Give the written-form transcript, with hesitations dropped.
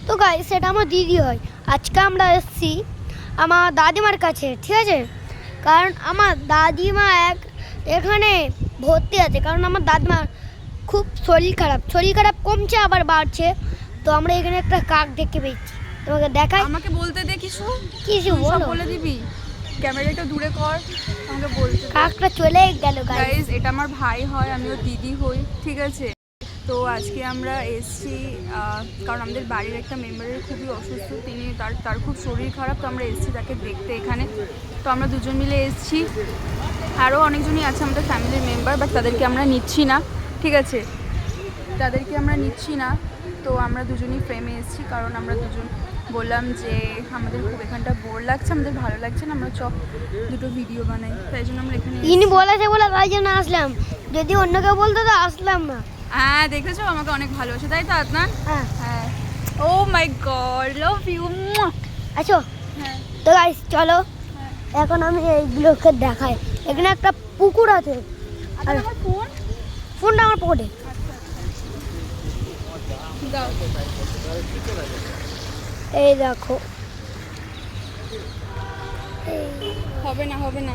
তো গাইস সেটা আমার দিদি হয়। আজকে আমরা এসেছি আমার দাদিমার কাছে, ঠিক আছে? কারণ আমার দাদিমা এখানে ভর্তি আছে, কারণ আমার দাদিমার খুব শরীর খারাপ কমছে আবার বাড়ছে। তো আমরা এখানে একটা কাক দেখতে পেয়েছি, তোমাকে দেখাই। আমাকে বলতে দে কিছু কিছু তুই সব বলো। বলে দিবি, ক্যামেরা একটু দূরে কর, আমাকে বলতে দে। কাকটা চলে গেল গাইস। গাইস এটা আমার ভাই হয়, আমিও দিদি হই, ঠিক আছে? তো আজকে আমরা এসছি কারণ আমাদের বাড়ির একটা মেম্বারের খুবই অসুস্থ, তিনি তার খুব শরীর খারাপ, তো আমরা এসছি তাকে দেখতে এখানে। তো আমরা দুজন মিলে এসছি, আরও অনেকজনই আছে আমাদের ফ্যামিলির মেম্বার, বাট তাদেরকে আমরা নিচ্ছি না, ঠিক আছে? তাদেরকে আমরা নিচ্ছি না। তো আমরা দুজনই ফ্রেমে এসেছি, কারণ আমরা দুজন বললাম যে আমাদের খুব এখানটা বোর লাগছে, আমাদের ভালো লাগছে না, আমরা দুটো ভিডিও বানাই, তাই জন্য আমরা এখানে ইনি বলেছে বলে তাই জন্য আসলাম, যদি অন্য কেউ বলতো তো আসলাম না। হ্যাঁ দেখেছো, আমাকে অনেক ভালোবাসে, তাই তো আদনান? হ্যাঁ হ্যাঁ। ও মাই গড, লাভ ইউ। আচ্ছা হ্যাঁ তো গাইস চলো এখন আমি এইগুলোকে দেখাই। এখানে একটা পুকুর আছে, আর আমার ফোন ফোনটা আমার পকেটে। দাও। এই দেখো, হবে না, হবে না।